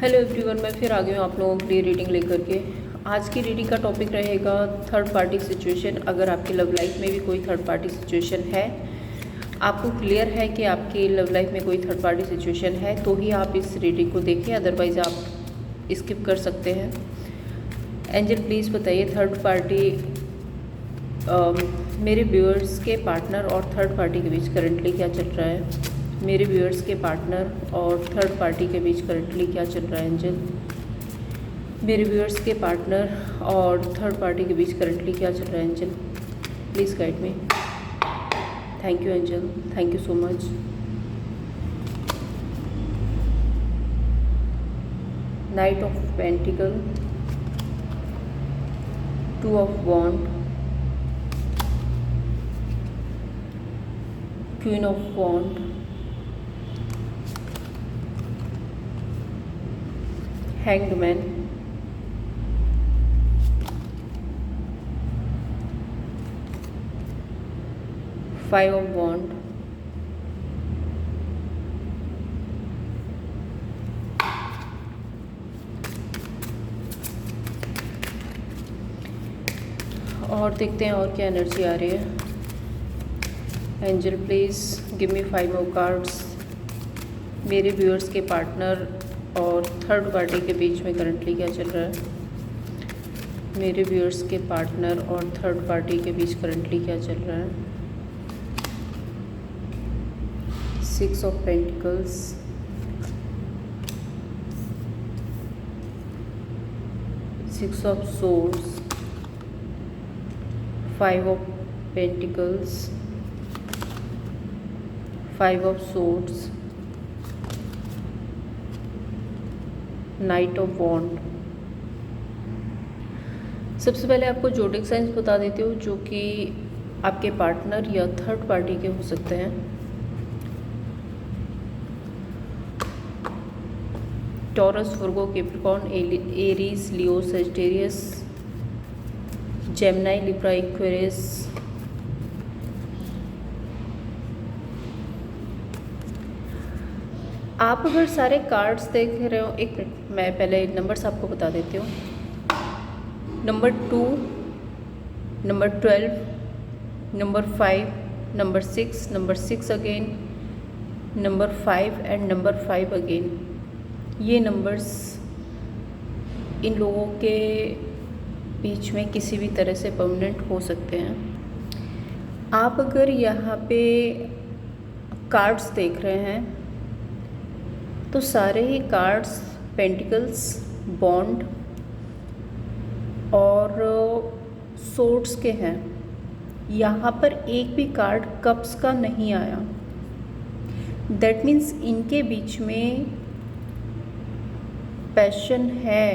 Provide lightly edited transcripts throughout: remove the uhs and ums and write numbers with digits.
Hello everyone, मैं फिर आ गई हूँ आप लोगों के लिए रीडिंग लेकर के। आज की रीडिंग का टॉपिक रहेगा थर्ड पार्टी सिचुएशन। अगर आपकी लव लाइफ में भी कोई थर्ड पार्टी सिचुएशन है, आपको क्लियर है कि आपकी लव लाइफ में कोई थर्ड पार्टी सिचुएशन है, तो ही आप इस रीडिंग को देखें, अदरवाइज़ आप स्किप कर सकते हैं। एंजल प्लीज़ बताइए, थर्ड पार्टी मेरे व्यूअर्स के पार्टनर और थर्ड पार्टी के बीच करंटली क्या चल रहा है। मेरे व्यूअर्स के पार्टनर और थर्ड पार्टी के बीच करंटली क्या चल रहा है एंजल। मेरे व्यूअर्स के पार्टनर और थर्ड पार्टी के बीच करंटली क्या चल रहा है angel. Please guide me. Thank you angel, thank you so much. Knight of pentacle, two of wand, queen of wand, hanged man, five of wand, और देखते हैं और क्या एनर्जी आ रही है। Angel please give me 5 more cards. मेरे viewers के पार्टनर और थर्ड पार्टी के बीच में करंटली क्या चल रहा है। मेरे व्यूअर्स के पार्टनर और थर्ड पार्टी के बीच करंटली क्या चल रहा है। 6 of pentacles, 6 of swords, 5 of pentacles, 5 of swords, knight of wand. सबसे पहले आपको जोडिक साइंस बता देती हूँ, जो कि आपके पार्टनर या थर्ड पार्टी के हो सकते हैं। टॉरस, वर्गो, कैप्रिकॉर्न, एरीज, लियो, सजिटेरियस, जेमिनी, लिब्रा, एक्वेरियस। आप अगर सारे कार्ड्स देख रहे हो, एक मिनट मैं पहले नंबर्स आपको बता देती हूँ। Number 2, number 12, number 5, number 6, number 6 again, number 5 and number 5 again. ये नंबर्स इन लोगों के बीच में किसी भी तरह से परमानेंट हो सकते हैं। आप अगर यहाँ पे कार्ड्स देख रहे हैं तो सारे ही कार्ड्स पेंटिकल्स, बॉन्ड और सोर्ड्स के हैं। यहाँ पर एक भी कार्ड कप्स का नहीं आया। दैट मीन्स इनके बीच में पैशन है।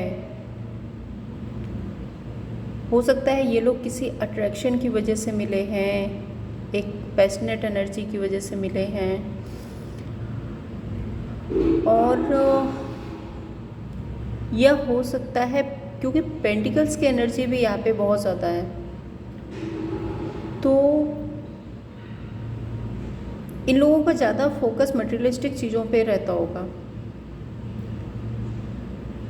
हो सकता है ये लोग किसी अट्रैक्शन की वजह से मिले हैं, एक पैशनेट एनर्जी की वजह से मिले हैं, और यह हो सकता है क्योंकि पेंटिकल्स की एनर्जी भी यहाँ पे बहुत ज़्यादा है, तो इन लोगों का ज़्यादा फोकस मटेरियलिस्टिक चीज़ों पे रहता होगा।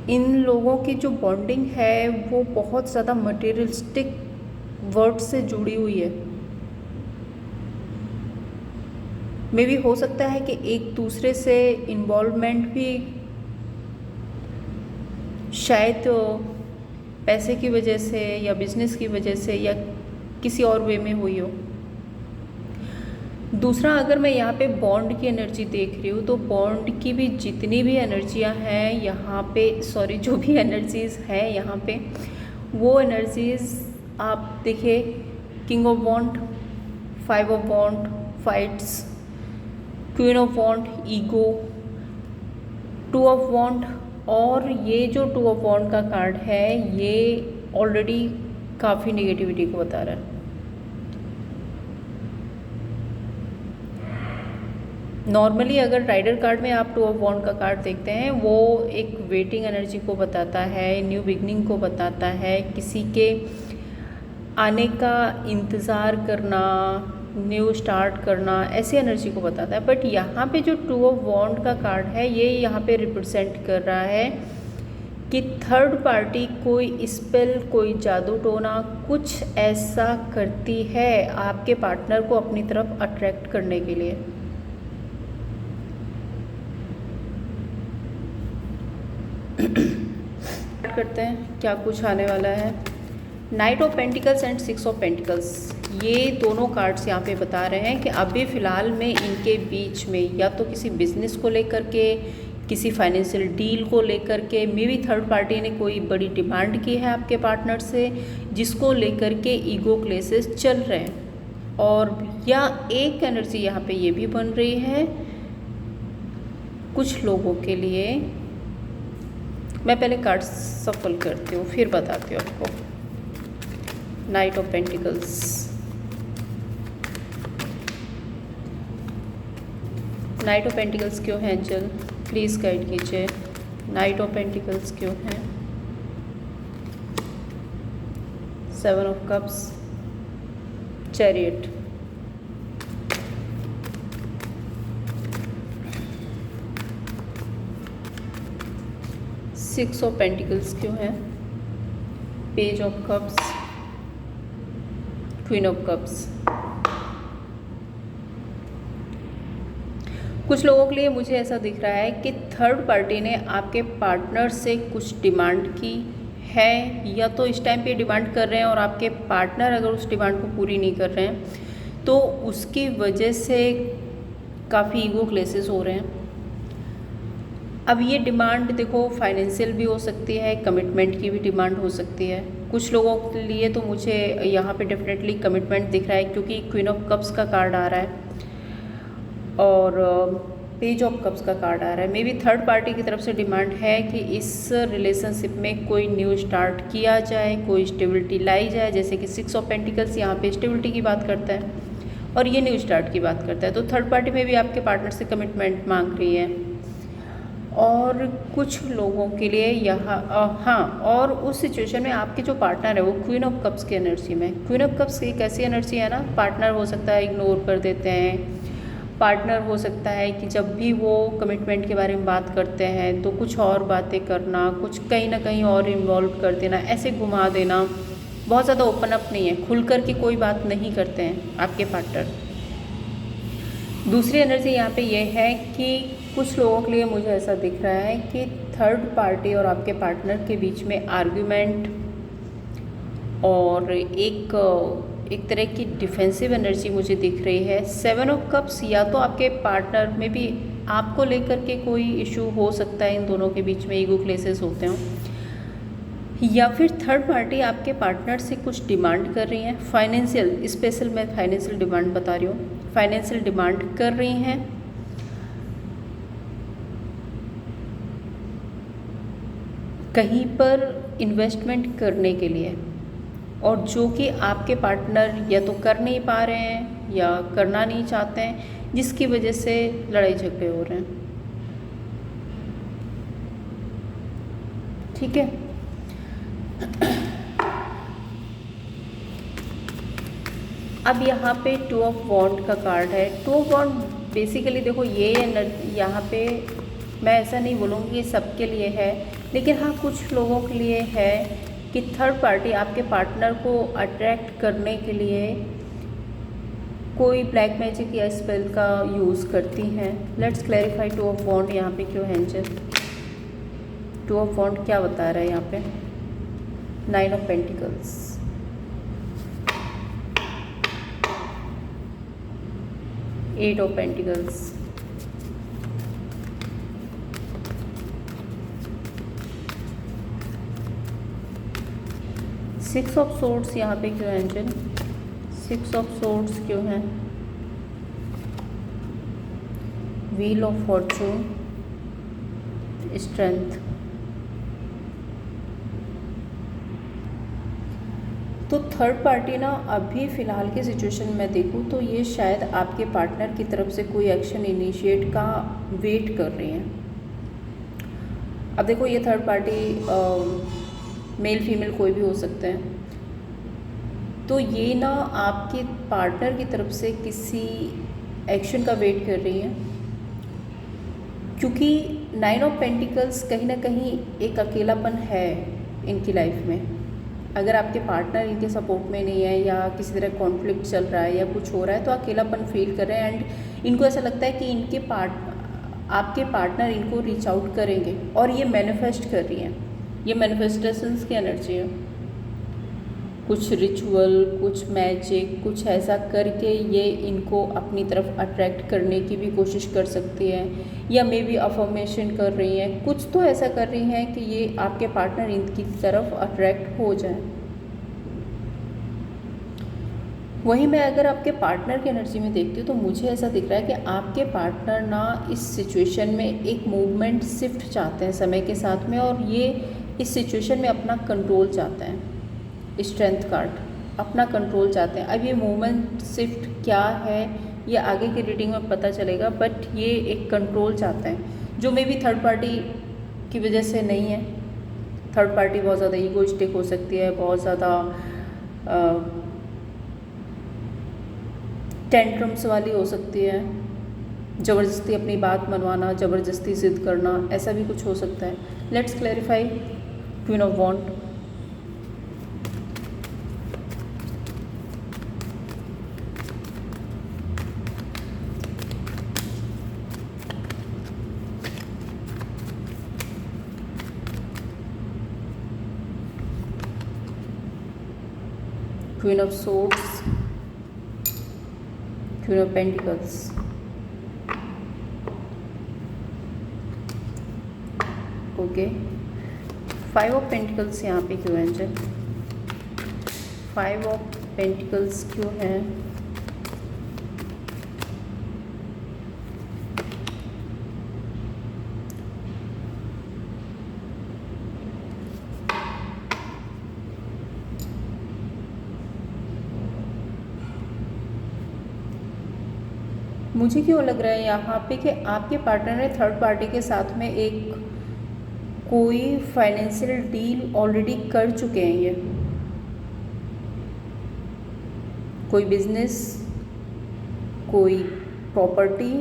इन लोगों की जो बॉन्डिंग है वो बहुत ज़्यादा मटेरियलिस्टिक वर्ड से जुड़ी हुई है। मे भी हो सकता है कि एक दूसरे से इन्वॉल्वमेंट भी शायद पैसे की वजह से या बिजनेस की वजह से या किसी और वे में हुई हो। दूसरा, अगर मैं यहाँ पे बॉन्ड की एनर्जी देख रही हूँ तो बॉन्ड की भी जितनी भी एनर्जियाँ हैं यहाँ पे, जो भी एनर्जीज़ हैं यहाँ पे, वो एनर्जीज़ आप देखिए, king of wand, 5 of wand, fights, queen of wand, ego, 2 of wand, और ये जो 2 ऑफ वॉन्ड का कार्ड है ये ऑलरेडी काफ़ी नेगेटिविटी को बता रहा है। नॉर्मली अगर राइडर कार्ड में आप 2 ऑफ वॉन्ड का कार्ड देखते हैं, वो एक वेटिंग एनर्जी को बताता है, न्यू बिगनिंग को बताता है, किसी के आने का इंतज़ार करना, न्यू स्टार्ट करना, ऐसी एनर्जी को बताता है। बट यहाँ पे जो 2 ऑफ वॉन्ड का कार्ड है ये यहाँ पे रिप्रेजेंट कर रहा है कि थर्ड पार्टी कोई स्पेल, कोई जादू टोना कुछ ऐसा करती है आपके पार्टनर को अपनी तरफ अट्रैक्ट करने के लिए। स्टार्ट करते हैं क्या कुछ आने वाला है। Night of pentacles and 6 of pentacles, ये दोनों कार्ड्स यहाँ पे बता रहे हैं कि अभी फ़िलहाल में इनके बीच में या तो किसी बिजनेस को लेकर के, किसी फाइनेंशियल डील को लेकर के, मे बी थर्ड पार्टी ने कोई बड़ी डिमांड की है आपके पार्टनर से, जिसको लेकर के ईगो क्लेशेस चल रहे हैं। और या एक एनर्जी यहाँ पे ये भी बन रही है कुछ लोगों के लिए। मैं पहले कार्ड सफल करती हूँ फिर बताती हूँ आपको। Night of pentacles, night of pentacles क्यों है एंजल, प्लीज़ गाइड कीजिए। नाइट ऑफ पेंटिकल्स क्यों है। 7 of cups, chariot, six of pentacles क्यों है। Page of cups, queen of cups. कुछ लोगों के लिए मुझे ऐसा दिख रहा है कि थर्ड पार्टी ने आपके पार्टनर से कुछ डिमांड की है, या तो इस टाइम पे डिमांड कर रहे हैं और आपके पार्टनर अगर उस डिमांड को पूरी नहीं कर रहे हैं तो उसकी वजह से काफ़ी ईगो क्लेशेस हो रहे हैं। अब ये डिमांड देखो फाइनेंशियल भी हो सकती है, कमिटमेंट की भी डिमांड हो सकती है। कुछ लोगों के लिए तो मुझे यहाँ पे डेफिनेटली कमिटमेंट दिख रहा है क्योंकि क्वीन ऑफ कप्स का कार्ड आ रहा है और पेज ऑफ कप्स का कार्ड आ रहा है। मे बी थर्ड पार्टी की तरफ से डिमांड है कि इस रिलेशनशिप में कोई न्यू स्टार्ट किया जाए, कोई स्टेबिलिटी लाई जाए। जैसे कि 6 ऑफ पेंटिकल्स यहाँ पे स्टेबिलिटी की बात करता है और ये न्यू स्टार्ट की बात करता है। तो थर्ड पार्टी में भी आपके पार्टनर से कमिटमेंट मांग रही है। और कुछ लोगों के लिए यहाँ हाँ, और उस सिचुएशन में आपके जो पार्टनर है वो क्वीन ऑफ कप्स की एनर्जी में। क्वीन ऑफ कप्स एक ऐसी एनर्जी है ना, पार्टनर हो सकता है इग्नोर कर देते हैं, पार्टनर हो सकता है कि जब भी वो कमिटमेंट के बारे में बात करते हैं तो कुछ और बातें करना, कुछ कहीं ना कहीं और इन्वॉल्व कर देना, ऐसे घुमा देना, बहुत ज़्यादा ओपन अप नहीं है, खुल कर के कोई बात नहीं करते हैं आपके पार्टनर। दूसरी एनर्जी यहाँ पे ये है कि कुछ लोगों के लिए मुझे ऐसा दिख रहा है कि थर्ड पार्टी और आपके पार्टनर के बीच में आर्ग्यूमेंट और एक तरह की डिफेंसिव एनर्जी मुझे दिख रही है। 7 ऑफ कप्स, या तो आपके पार्टनर में भी आपको लेकर के कोई इशू हो सकता है, इन दोनों के बीच में ईगो क्लेशेस होते हों, या फिर थर्ड पार्टी आपके पार्टनर से कुछ डिमांड कर रही हैं फाइनेंशियल, स्पेशल मैं फाइनेंशियल डिमांड बता रही हूँ, फाइनेंशियल डिमांड कर रही हैं। कहीं पर इन्वेस्टमेंट करने के लिए, और जो कि आपके पार्टनर या तो कर नहीं पा रहे हैं या करना नहीं चाहते हैं, जिसकी वजह से लड़ाई झगड़े हो रहे हैं। ठीक है, अब यहाँ पे 2 ऑफ वॉन्ड का कार्ड है। 2 ऑफ वॉन्ड बेसिकली देखो ये यहाँ पे मैं ऐसा नहीं बोलूँगी ये सबके लिए है, लेकिन हाँ कुछ लोगों के लिए है कि थर्ड पार्टी आपके पार्टनर को अट्रैक्ट करने के लिए कोई ब्लैक मैजिक या स्पेल का यूज़ करती हैं। लेट्स क्लैरिफाई 2 ऑफ वॉन्ड यहाँ पे क्यों है एंजल। 2 ऑफ वॉन्ड क्या बता रहा है यहाँ पे। 9 of pentacles, 8 of pentacles, 6 of swords यहाँ पे क्यों है एंजल। 6 ऑफ सोर्ड्स क्यों है। Wheel of Fortune, strength. तो थर्ड पार्टी ना अभी फ़िलहाल की सिचुएशन में देखूँ तो ये शायद आपके पार्टनर की तरफ से कोई एक्शन इनिशिएट का वेट कर रही हैं। अब देखो ये थर्ड पार्टी मेल फीमेल कोई भी हो सकते हैं, तो ये ना आपके पार्टनर की तरफ से किसी एक्शन का वेट कर रही हैं, क्योंकि 9 ऑफ पेंटिकल्स कहीं ना कहीं एक अकेलापन है इनकी लाइफ में। अगर आपके पार्टनर इनके सपोर्ट में नहीं है या किसी तरह कॉन्फ्लिक्ट चल रहा है या कुछ हो रहा है तो अकेलापन फील कर रहे हैं। एंड इनको ऐसा लगता है कि आपके पार्टनर इनको रीच आउट करेंगे, और ये मैनिफेस्ट कर रही हैं। ये मैनिफेस्टेशंस की एनर्जी है। कुछ रिचुअल, कुछ मैजिक, कुछ ऐसा करके ये इनको अपनी तरफ अट्रैक्ट करने की भी कोशिश कर सकती है, या मे बी अफर्मेशन कर रही हैं। कुछ तो ऐसा कर रही हैं कि ये आपके पार्टनर इनकी तरफ अट्रैक्ट हो जाए। वहीं मैं अगर आपके पार्टनर की एनर्जी में देखती हूँ तो मुझे ऐसा दिख रहा है कि आपके पार्टनर ना इस सिचुएशन में एक मूवमेंट शिफ्ट चाहते हैं समय के साथ में, और ये इस सिचुएशन में अपना कंट्रोल चाहते हैं। स्ट्रेंथ कार्ड, अपना कंट्रोल चाहते हैं। अब ये मूवमेंट शिफ्ट क्या है ये आगे की रीडिंग में पता चलेगा, बट ये एक कंट्रोल चाहते हैं जो मे बी थर्ड पार्टी की वजह से नहीं है। थर्ड पार्टी बहुत ज़्यादा ईगोइस्टिक हो सकती है, बहुत ज़्यादा टेंट्रम्स वाली हो सकती है, ज़बरदस्ती अपनी बात मनवाना, ज़बरदस्ती जिद करना, ऐसा भी कुछ हो सकता है। Let's clarify. Queen of wand, queen of swords, queen of pentacles. Okay, 5 of pentacles यहाँ पे क्यों है एंजल? 5 ऑफ पेंटिकल्स क्यों है? मुझे क्यों लग रहा है यहाँ पे कि आपके पार्टनर ने थर्ड पार्टी के साथ में एक कोई फाइनेंशियल डील ऑलरेडी कर चुके हैं। ये कोई बिजनेस, कोई प्रॉपर्टी,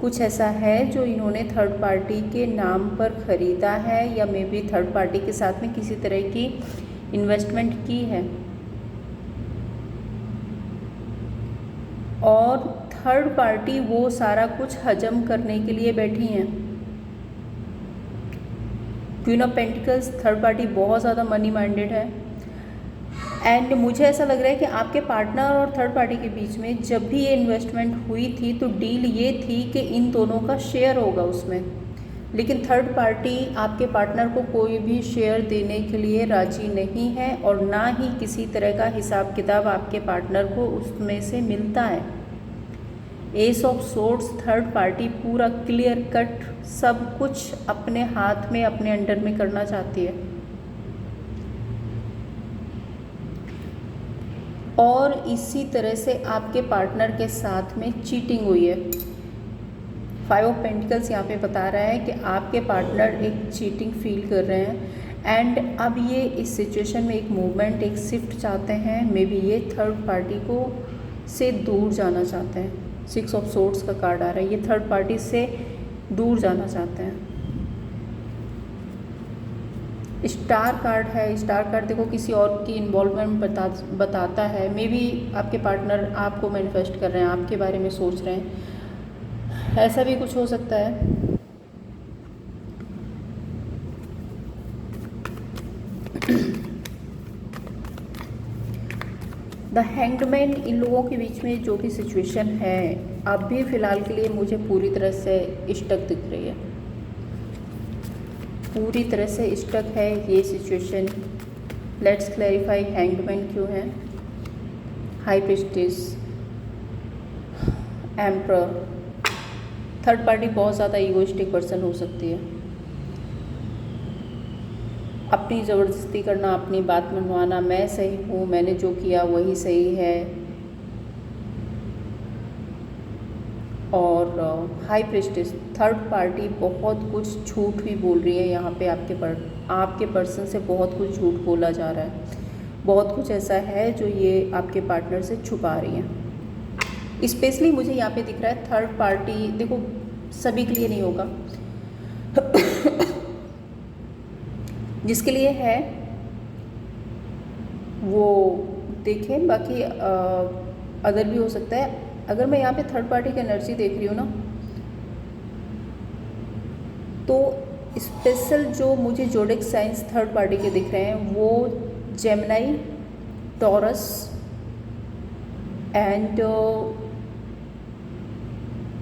कुछ ऐसा है जो इन्होंने थर्ड पार्टी के नाम पर ख़रीदा है, या मे बी थर्ड पार्टी के साथ में किसी तरह की इन्वेस्टमेंट की है। और थर्ड पार्टी वो सारा कुछ हजम करने के लिए बैठी हैं। Queen of pentacles, third party बहुत ज़्यादा मनी माइंडेड है। एंड मुझे ऐसा लग रहा है कि आपके पार्टनर और थर्ड पार्टी के बीच में जब भी ये इन्वेस्टमेंट हुई थी तो डील ये थी कि इन दोनों का शेयर होगा उसमें, लेकिन थर्ड पार्टी आपके पार्टनर को कोई भी शेयर देने के लिए राजी नहीं है, और ना ही किसी तरह का हिसाब किताब आपके पार्टनर को उसमें से मिलता है। S of swords, third party पूरा क्लियर कट सब कुछ अपने हाथ में, अपने अंडर में करना चाहती है, और इसी तरह से आपके पार्टनर के साथ में चीटिंग हुई है। 5 ऑफ पेंटिकल्स यहाँ पे बता रहा है कि आपके पार्टनर एक चीटिंग फील कर रहे हैं, एंड अब ये इस सिचुएशन में एक मूवमेंट, एक शिफ्ट चाहते हैं। मे बी ये थर्ड पार्टी को से दूर जाना चाहते हैं। 6 ऑफ सोर्ड्स का कार्ड आ रहा है, ये थर्ड पार्टी से दूर जाना चाहते हैं। स्टार कार्ड है, स्टार कार्ड देखो किसी और की इन्वॉल्वमेंट बताता है। मे बी आपके पार्टनर आपको मैनिफेस्ट कर रहे हैं, आपके बारे में सोच रहे हैं, ऐसा भी कुछ हो सकता है। द हैंग्ड मैन, इन लोगों के बीच में जो भी सिचुएशन है अभी फ़िलहाल के लिए मुझे पूरी तरह से स्टक दिख रही है, पूरी तरह से स्टक है ये situation. Let's clarify, hanged man क्यों है? High priestess, emperor. Third party बहुत ज़्यादा ईगोइस्टिक पर्सन हो सकती है। अपनी ज़बरदस्ती करना, अपनी बात मनवाना, मैं सही हूँ, मैंने जो किया वही सही है। और हाई प्रीस्टेस, थर्ड पार्टी बहुत कुछ झूठ भी बोल रही है यहाँ पे। आपके पर्सन से बहुत कुछ झूठ बोला जा रहा है। बहुत कुछ ऐसा है जो ये आपके पार्टनर से छुपा रही हैं। स्पेशली मुझे यहाँ पे दिख रहा है थर्ड पार्टी, देखो सभी के लिए नहीं होगा जिसके लिए है वो देखें, बाकी अदर भी हो सकता है। अगर मैं यहाँ पे थर्ड पार्टी की एनर्जी देख रही हूँ ना, तो स्पेशल जो मुझे जोडिक साइंस थर्ड पार्टी के दिख रहे हैं वो जेमिनी, टॉरस एंड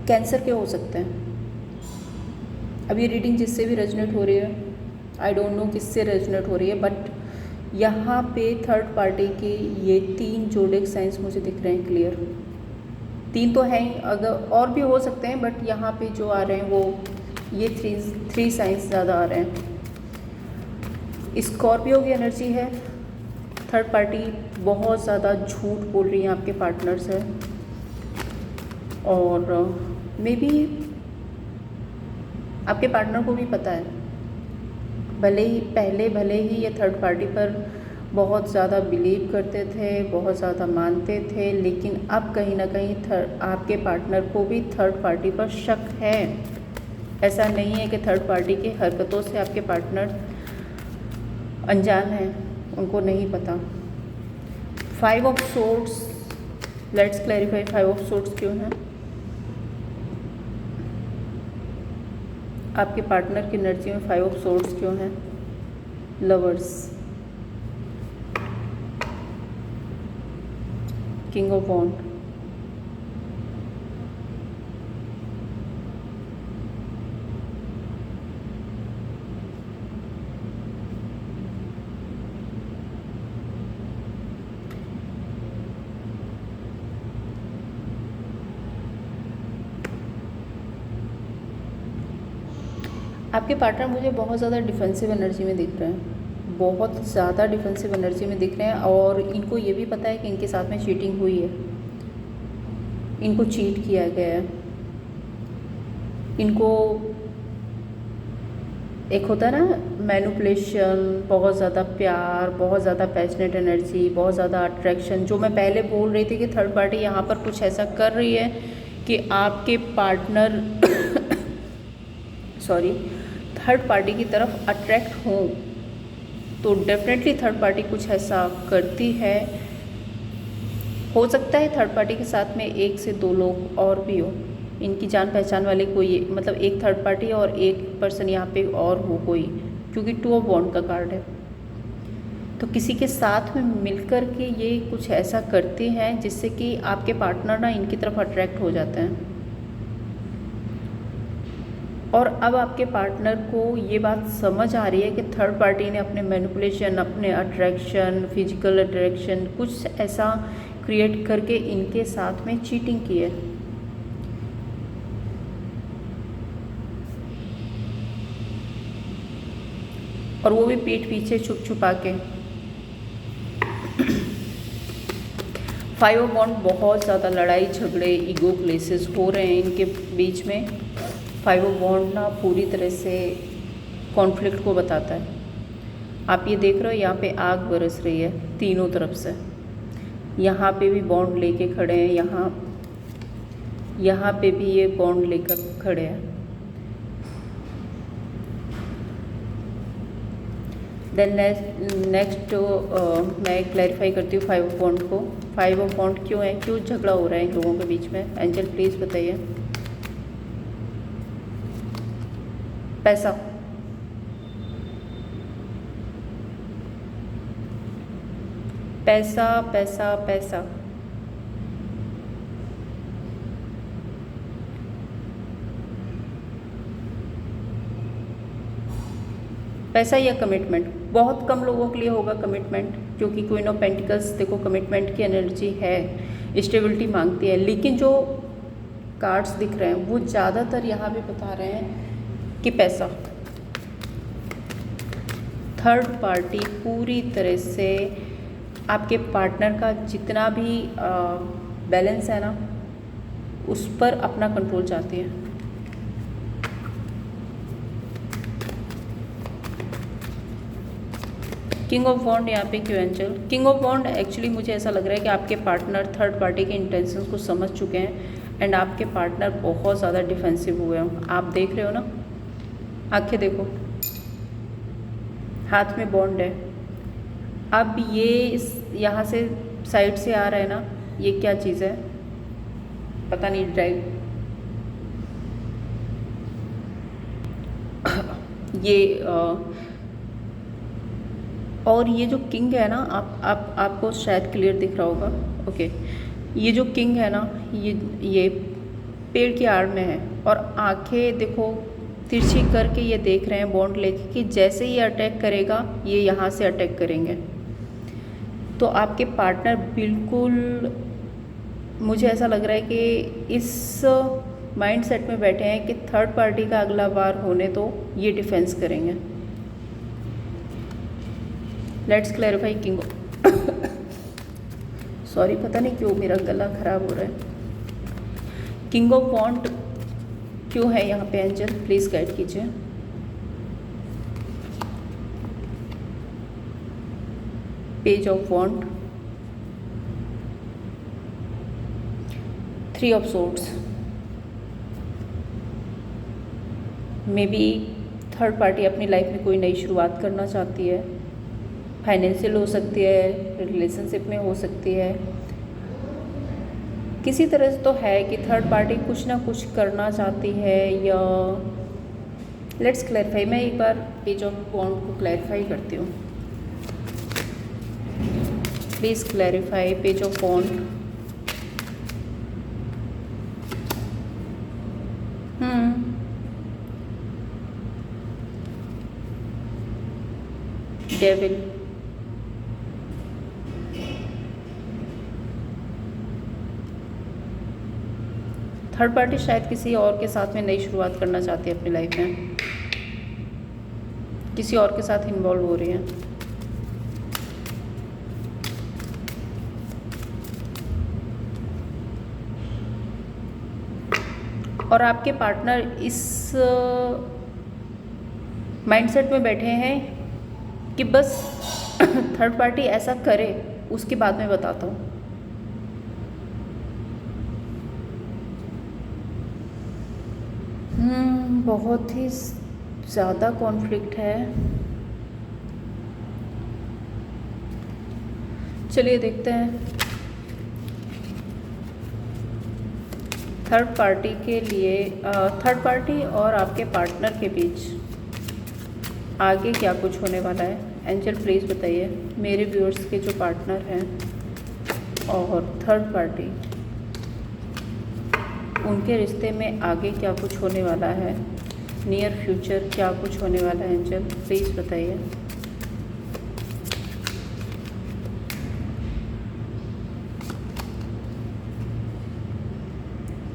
कैंसर के हो सकते हैं। अब ये रीडिंग जिससे भी रेजोनेट हो रही है, आई डोंट नो किससे रेजोनेट हो रही है, बट यहाँ पे थर्ड पार्टी के ये 3 जोडिक साइंस मुझे दिख रहे हैं क्लियर। 3 तो हैं ही, अगर और भी हो सकते हैं, बट यहाँ पे जो आ रहे हैं वो ये 3 साइंस ज़्यादा आ रहे हैं। स्कॉर्पियो की एनर्जी है। थर्ड पार्टी बहुत ज़्यादा झूठ बोल रही है आपके पार्टनर से, और मे बी आपके पार्टनर को भी पता है। भले ही ये थर्ड पार्टी पर बहुत ज़्यादा बिलीव करते थे, बहुत ज़्यादा मानते थे, लेकिन अब कहीं ना कहीं आपके पार्टनर को भी थर्ड पार्टी पर शक है। ऐसा नहीं है कि थर्ड पार्टी की हरकतों से आपके पार्टनर अनजान है, उनको नहीं पता। 5 of swords, let's clarify 5 of swords क्यों है। आपके पार्टनर की एनर्जी में 5 ऑफ सोर्ड्स क्यों है। लवर्स, किंग ऑफ वॉन्ड, आपके पार्टनर मुझे बहुत ज़्यादा डिफेंसिव एनर्जी में दिख रहे हैं, बहुत ज़्यादा डिफेंसिव एनर्जी में दिख रहे हैं, और इनको ये भी पता है कि इनके साथ में चीटिंग हुई है, इनको चीट किया गया है। इनको एक होता है ना मैनिपुलेशन, बहुत ज़्यादा प्यार, बहुत ज़्यादा पैशनेट एनर्जी, बहुत ज़्यादा अट्रैक्शन। जो मैं पहले बोल रही थी कि थर्ड पार्टी यहाँ पर कुछ ऐसा कर रही है कि आपके पार्टनर थर्ड पार्टी की तरफ अट्रैक्ट हों, तो डेफिनेटली थर्ड पार्टी कुछ ऐसा करती है। हो सकता है थर्ड पार्टी के साथ में 1 से 2 लोग और भी हो, इनकी जान पहचान वाले कोई, मतलब एक थर्ड पार्टी और एक पर्सन यहाँ पे और हो कोई, क्योंकि 2 ऑफ वॉन्ड का कार्ड है। तो किसी के साथ में मिलकर के ये कुछ ऐसा करते हैं जिससे कि आपके पार्टनर ना इनकी तरफ अट्रैक्ट हो जाते हैं। और अब आपके पार्टनर को ये बात समझ आ रही है कि थर्ड पार्टी ने अपने मैनिपुलेशन, अपने अट्रैक्शन, फिजिकल अट्रैक्शन कुछ ऐसा क्रिएट करके इनके साथ में चीटिंग की है। और वो भी पीठ पीछे छुप छुपा के। 5 ऑफ वॉन्ड, बहुत ज़्यादा लड़ाई झगड़े, ईगो क्लेसेस हो रहे हैं इनके बीच में। 5 ऑफ वॉन्ड ना पूरी तरह से कॉन्फ्लिक्ट को बताता है। आप ये देख रहे हो यहाँ पे आग बरस रही है तीनों तरफ से। यहाँ पे भी बॉन्ड लेके खड़े हैं, यहाँ पे भी ये बॉन्ड लेकर खड़े हैं। देन नेक्स्ट मैं क्लैरिफाई करती हूँ 5 ऑफ वॉन्ड को। 5 ऑफ वॉन्ड क्यों है, क्यों झगड़ा हो रहा है इन लोगों के बीच में? एंजल प्लीज़ बताइए। पैसा, पैसा पैसा पैसा, पैसा या कमिटमेंट। बहुत कम लोगों के लिए होगा कमिटमेंट, क्योंकि क्वीन ऑफ पेंटिकल्स देखो कमिटमेंट की एनर्जी है, स्टेबिलिटी मांगती है। लेकिन जो कार्ड्स दिख रहे हैं वो ज़्यादातर यहाँ पे बता रहे हैं कि पैसा। थर्ड पार्टी पूरी तरह से आपके पार्टनर का जितना भी बैलेंस है ना, उस पर अपना कंट्रोल चाहती है। किंग ऑफ वॉन्ड यहाँ पे क्यों angel? King of wand actually मुझे ऐसा लग रहा है कि आपके पार्टनर थर्ड पार्टी के इंटेंशंस को समझ चुके हैं एंड आपके पार्टनर बहुत ज़्यादा डिफेंसिव हुए हैं। आप देख रहे हो ना, आंखें देखो, हाथ में बॉन्ड है। अब ये इस यहाँ से साइड से आ रहा है ना, ये क्या चीज़ है पता नहीं, ड्रैग ये और ये जो किंग है ना, आपको शायद क्लियर दिख रहा होगा। ओके, ये जो किंग है ना, ये पेड़ की आड़ में है और आंखें देखो तिरछी करके ये देख रहे हैं बॉन्ड लेके कि जैसे ही अटैक करेगा ये यहाँ से अटैक करेंगे। तो आपके पार्टनर बिल्कुल, मुझे ऐसा लग रहा है कि इस माइंड सेट में बैठे हैं कि थर्ड पार्टी का अगला बार होने तो ये डिफेंस करेंगे। लेट्स क्लैरिफाई किंग सॉरी, पता नहीं क्यों मेरा गला खराब हो रहा है। किंग ऑफ वॉन्ड क्यों है यहाँ पे एंजल, प्लीज़ गाइड कीजिए। Page of wand, three of swords. May be third party अपनी लाइफ में कोई नई शुरुआत करना चाहती है, फाइनेंशियल हो सकती है, रिलेशनशिप में हो सकती है, किसी तरह से तो है कि थर्ड पार्टी कुछ ना कुछ करना चाहती है। या लेट्स क्लैरिफाई, मैं एक बार पेज ऑफ वॉन्ड को क्लैरिफाई करती हूँ। Please clarify page of wand. Devil, third party शायद किसी और के साथ में नई शुरुआत करना चाहती है अपनी लाइफ में, किसी और के साथ इन्वॉल्व हो रही है। और आपके पार्टनर इस माइंडसेट में बैठे हैं कि बस थर्ड पार्टी ऐसा करे उसके बाद में बताता हूँ। बहुत ही ज़्यादा कॉन्फ्लिक्ट है। चलिए देखते हैं थर्ड पार्टी के लिए, थर्ड पार्टी और आपके पार्टनर के बीच आगे क्या कुछ होने वाला है। एंजल प्लीज़ बताइए, मेरे व्यूअर्स के जो पार्टनर हैं और थर्ड पार्टी, उनके रिश्ते में आगे क्या कुछ होने वाला है, नियर फ्यूचर क्या कुछ होने वाला है। एंजल प्लीज़ बताइए।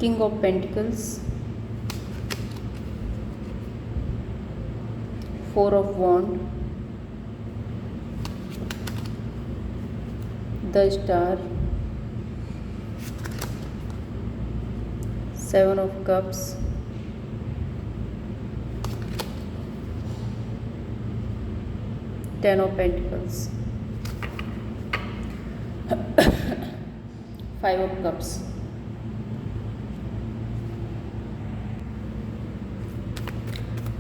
King of pentacles, four of wand, the star, seven of cups, ten of pentacles, five of cups.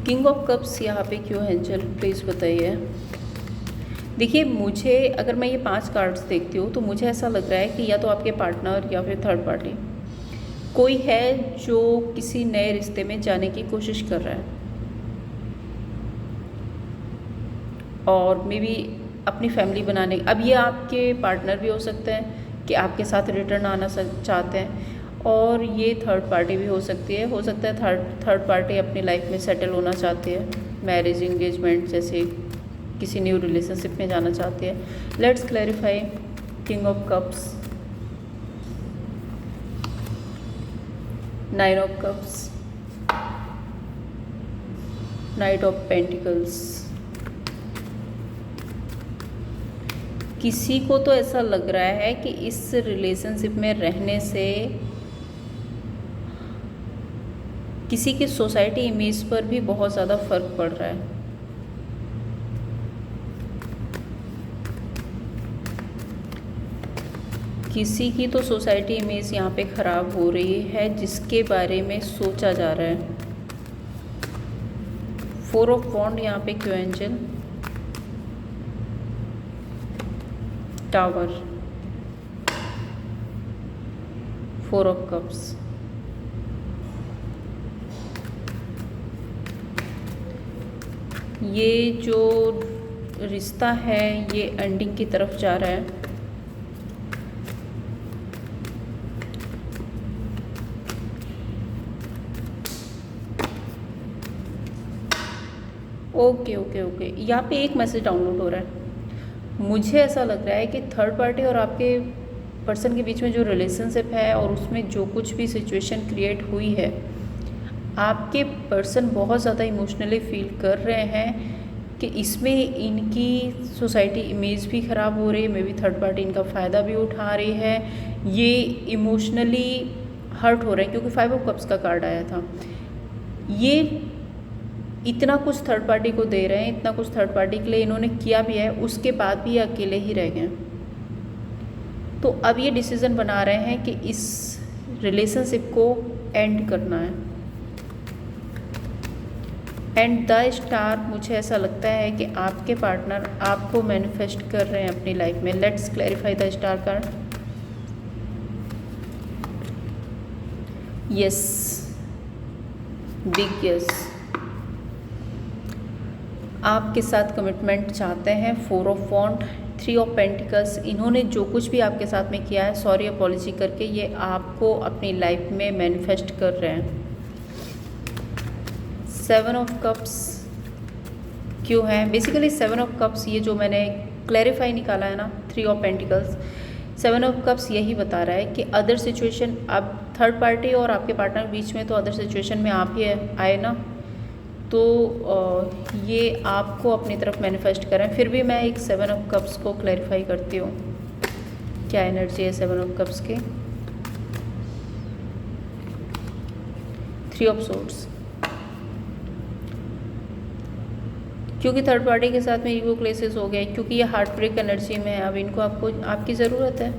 King of cups यहाँ पे क्यों है एंजल, प्लीज़ बताइए। देखिए, मुझे अगर मैं ये 5 कार्ड्स देखती हूँ तो मुझे ऐसा लग रहा है कि या तो आपके पार्टनर या फिर थर्ड पार्टी कोई है जो किसी नए रिश्ते में जाने की कोशिश कर रहा है और मे बी अपनी फैमिली बनाने। अब ये आपके पार्टनर भी हो सकते हैं कि आपके साथ रिटर्न आना चाहते हैं, और ये थर्ड पार्टी भी हो सकती है। हो सकता है थर्ड पार्टी अपनी लाइफ में सेटल होना चाहती है, मैरिज एंगेजमेंट जैसे किसी न्यू रिलेशनशिप में जाना चाहती है। Let's clarify king of cups, nine of cups, night of pentacles. किसी को तो ऐसा लग रहा है कि इस रिलेशनशिप में रहने से किसी की सोसाइटी इमेज पर भी बहुत ज़्यादा फर्क पड़ रहा है। किसी की तो सोसाइटी इमेज यहाँ पे ख़राब हो रही है जिसके बारे में सोचा जा रहा है। 4 ऑफ वॉन्ड यहाँ पे क्यों एंजल? Tower, 4 of cups. ये जो रिश्ता है ये एंडिंग की तरफ जा रहा है। ओके ओके ओके, यहाँ पे एक मैसेज डाउनलोड हो रहा है। मुझे ऐसा लग रहा है कि थर्ड पार्टी और आपके पर्सन के बीच में जो रिलेशनशिप है और उसमें जो कुछ भी सिचुएशन क्रिएट हुई है, आपके पर्सन बहुत ज़्यादा इमोशनली फील कर रहे हैं कि इसमें इनकी सोसाइटी इमेज भी ख़राब हो रही है, मे बी थर्ड पार्टी इनका फ़ायदा भी उठा रही है, ये इमोशनली हर्ट हो रहे हैं क्योंकि 5 ऑफ कप्स का कार्ड आया था। ये इतना कुछ थर्ड पार्टी को दे रहे हैं, इतना कुछ थर्ड पार्टी के लिए इन्होंने किया भी है, उसके बाद भी ये अकेले ही रह गए। तो अब ये डिसीज़न बना रहे हैं कि इस रिलेशनशिप को एंड करना है। एंड द स्टार, मुझे ऐसा लगता है कि आपके पार्टनर आपको मैनिफेस्ट कर रहे हैं अपनी लाइफ में। Let's clarify the star card. Yes, big yes, आपके साथ कमिटमेंट चाहते हैं। 4 ऑफ वॉन्ड, 3 ऑफ पेंटिकल्स, इन्होंने जो कुछ भी आपके साथ में किया है, सॉरी अपॉलॉजी करके ये आपको अपनी लाइफ में मैनिफेस्ट कर रहे हैं। 7 ऑफ कप्स क्यों है? बेसिकली 7 ऑफ कप्स, ये जो मैंने क्लैरिफाई निकाला है ना, 3 ऑफ पेंटिकल्स, 7 ऑफ कप्स यही बता रहा है कि अदर सिचुएशन, अब थर्ड पार्टी और आपके पार्टनर के बीच में तो अदर सिचुएशन में आप ही आए ना, तो ये आपको अपनी तरफ मैनिफेस्ट करें। फिर भी मैं एक 7 ऑफ कप्स को क्लैरिफाई करती हूँ, क्या एनर्जी है 7 ऑफ कप्स की। 3 ऑफ सोर्ड्स, क्योंकि थर्ड पार्टी के साथ में ईगो क्लेसेस हो गया, क्योंकि ये हार्ट ब्रेक एनर्जी में है। अब इनको आपकी ज़रूरत है।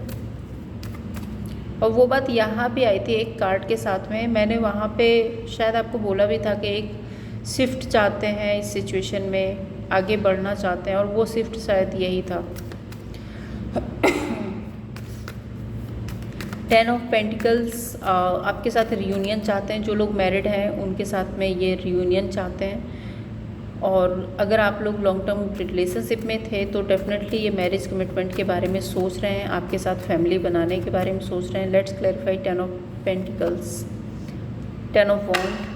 और वो बात यहाँ पे आई थी एक कार्ड के साथ में, मैंने वहाँ पे शायद आपको बोला भी था कि एक शिफ्ट चाहते हैं इस सिचुएशन में, आगे बढ़ना चाहते हैं, और वो शिफ्ट शायद यही था। 10 ऑफ पेंटिकल्स, आपके साथ रियूनियन चाहते हैं। जो लोग मैरिड हैं उनके साथ में ये रियूनियन चाहते हैं, और अगर आप लोग लॉन्ग टर्म रिलेशनशिप में थे तो डेफिनेटली ये मैरिज कमिटमेंट के बारे में सोच रहे हैं, आपके साथ फैमिली बनाने के बारे में सोच रहे हैं। Let's clarify 10 of pentacles, 10 of wand.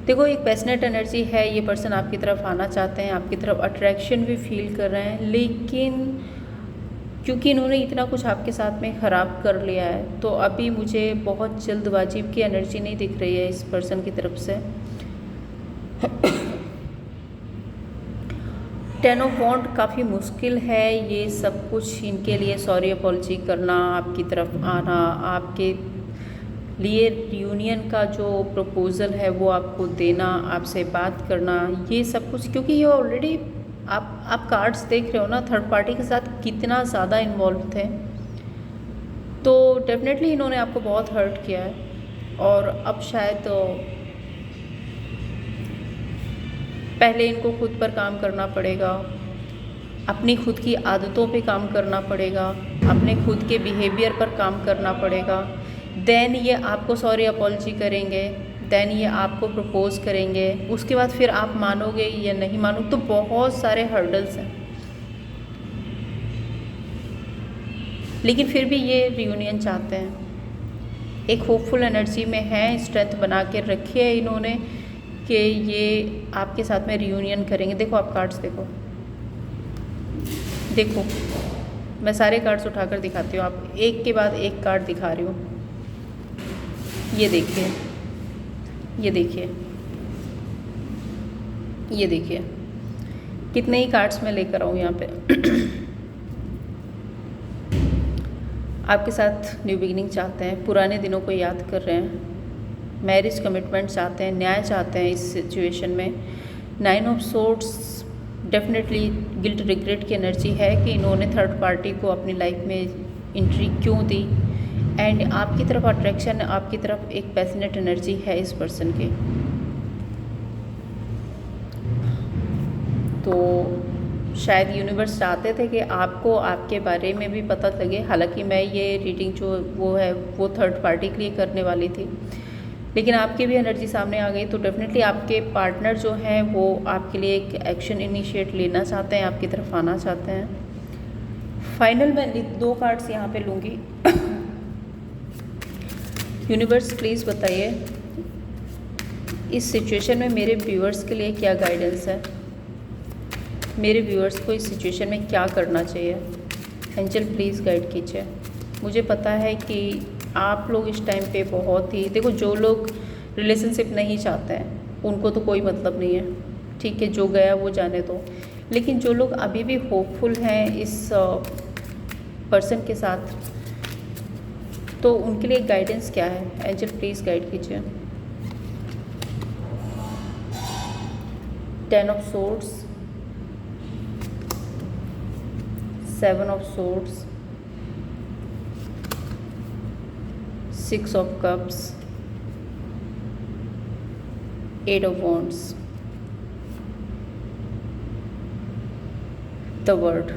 देखो, एक पैशनेट एनर्जी है, ये पर्सन आपकी तरफ आना चाहते हैं, आपकी तरफ अट्रैक्शन भी फील कर रहे हैं, लेकिन क्योंकि इन्होंने इतना कुछ आपके साथ में ख़राब कर लिया है, तो अभी मुझे बहुत जल्दबाजी की एनर्जी नहीं दिख रही है इस पर्सन की तरफ से। 10 ऑफ वॉन्ड, काफ़ी मुश्किल है ये सब कुछ इनके लिए, सॉरी अपॉलॉजी करना, आपकी तरफ आना, आपके लिए रियूनियन का जो प्रपोज़ल है वो आपको देना, आपसे बात करना, ये सब कुछ, क्योंकि ये ऑलरेडी आप कार्ड्स देख रहे हो ना, थर्ड पार्टी के साथ कितना ज़्यादा इन्वॉल्व थे, तो डेफिनेटली इन्होंने आपको बहुत हर्ट किया है। और अब शायद पहले इनको खुद पर काम करना पड़ेगा, अपनी खुद की आदतों पे काम करना पड़ेगा, अपने खुद के बिहेवियर पर काम करना पड़ेगा, देन ये आपको सॉरी अपॉलॉजी करेंगे, देन ये आपको प्रपोज़ करेंगे, उसके बाद फिर आप मानोगे या नहीं मानोगे, तो बहुत सारे हर्डल्स हैं। लेकिन फिर भी ये रियूनियन चाहते हैं, एक होपफुल एनर्जी में है, स्ट्रेंथ बना के रखी है इन्होंने कि ये आपके साथ में रियूनियन करेंगे। देखो, आप कार्ड्स देखो, मैं सारे कार्ड्स उठाकर दिखाती हूँ, आप एक के बाद एक कार्ड दिखा रही हूँ। ये देखिए, ये देखिए, ये देखिए, कितने ही कार्ड्स मैं लेकर आऊँ यहाँ पे। आपके साथ न्यू बिगिनिंग चाहते हैं, पुराने दिनों को याद कर रहे हैं, मैरिज कमिटमेंट चाहते हैं, न्याय चाहते हैं इस सिचुएशन में। 9 of swords, definitely guilt regret की एनर्जी है कि इन्होंने थर्ड पार्टी को अपनी लाइफ में एंट्री क्यों दी, एंड आपकी तरफ अट्रैक्शन, आपकी तरफ एक पैशनेट एनर्जी है इस पर्सन की। तो शायद यूनिवर्स चाहते थे कि आपको आपके बारे में भी पता लगे। हालांकि मैं ये रीडिंग जो वो है वो थर्ड पार्टी के लिए करने वाली थी, लेकिन आपकी भी एनर्जी सामने आ गई। तो डेफिनेटली आपके पार्टनर जो हैं वो आपके लिए एक एक्शन इनिशिएट लेना चाहते हैं, आपकी तरफ आना चाहते हैं। फाइनल मैं 2 कार्ड्स यहाँ पे लूँगी। यूनिवर्स प्लीज़ बताइए इस सिचुएशन में मेरे व्यूअर्स के लिए क्या गाइडेंस है, मेरे व्यूअर्स को इस सिचुएशन में क्या करना चाहिए। एंजल प्लीज़ गाइड कीजिए। मुझे पता है कि आप लोग इस टाइम पे बहुत ही, देखो जो लोग रिलेशनशिप नहीं चाहते हैं उनको तो कोई मतलब नहीं है, ठीक है, जो गया वो जाने दो। लेकिन जो लोग अभी भी होपफुल हैं इस पर्सन के साथ, तो उनके लिए गाइडेंस क्या है। एंजल प्लीज़ गाइड कीजिए। 10 of swords, 7 of swords, 6 of cups, 8 of wands, the World।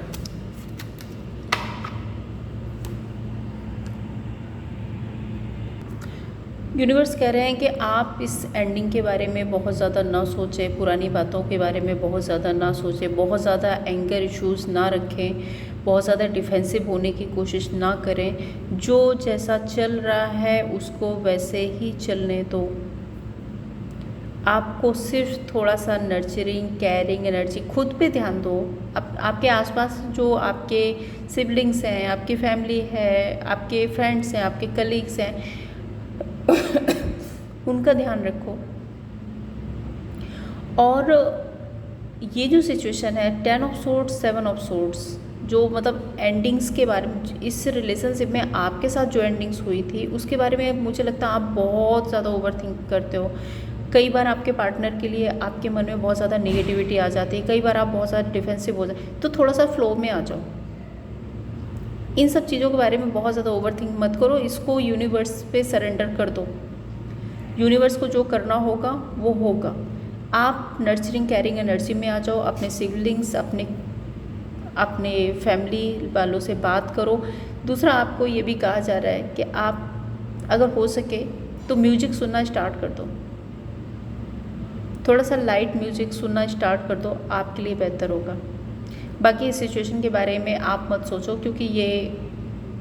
Universe कह रहे हैं कि आप इस एंडिंग के बारे में बहुत ज़्यादा ना सोचें, पुरानी बातों के बारे में बहुत ज़्यादा ना सोचें, बहुत ज़्यादा एंगर इश्यूज़ ना रखें, बहुत ज़्यादा डिफेंसिव होने की कोशिश ना करें। जो जैसा चल रहा है उसको वैसे ही चलने दो। आपको सिर्फ थोड़ा सा नर्चरिंग केयरिंग एनर्जी खुद पे ध्यान दो। आपके आसपास जो आपके सिबलिंग्स हैं, आपकी फैमिली है, आपके फ्रेंड्स हैं, आपके कलीग्स हैं, उनका ध्यान रखो। और ये जो सिचुएशन है 10 ऑफ सोर्ड्स 7 ऑफ सोर्ड्स, जो मतलब एंडिंग्स के बारे में, इस रिलेशनशिप में आपके साथ जो एंडिंग्स हुई थी उसके बारे में मुझे लगता है आप बहुत ज़्यादा ओवरथिंक करते हो। कई बार आपके पार्टनर के लिए आपके मन में बहुत ज़्यादा नेगेटिविटी आ जाती है, कई बार आप बहुत ज़्यादा डिफेंसिव हो जाते, तो थोड़ा सा फ्लो में आ जाओ। इन सब चीज़ों के बारे में बहुत ज़्यादा ओवरथिंक मत करो, इसको यूनिवर्स पे सरेंडर कर दो। यूनिवर्स को जो करना होगा वो होगा। आप नर्चरिंग केयरिंग एनर्जी में आ जाओ, अपने सिबलिंग्स, अपने फैमिली वालों से बात करो। दूसरा, आपको ये भी कहा जा रहा है कि आप अगर हो सके तो म्यूजिक सुनना स्टार्ट कर दो, थोड़ा सा लाइट म्यूजिक सुनना स्टार्ट कर दो, आपके लिए बेहतर होगा। बाकी इस सिचुएशन के बारे में आप मत सोचो, क्योंकि ये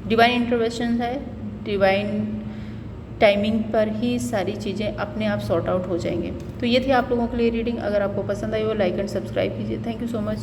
डिवाइन इंटरवेंशन है, डिवाइन टाइमिंग पर ही सारी चीज़ें अपने आप सॉर्ट आउट हो जाएंगे। तो ये थी आप लोगों के लिए रीडिंग। अगर आपको पसंद आई हो लाइक एंड सब्सक्राइब कीजिए। Thank you so much.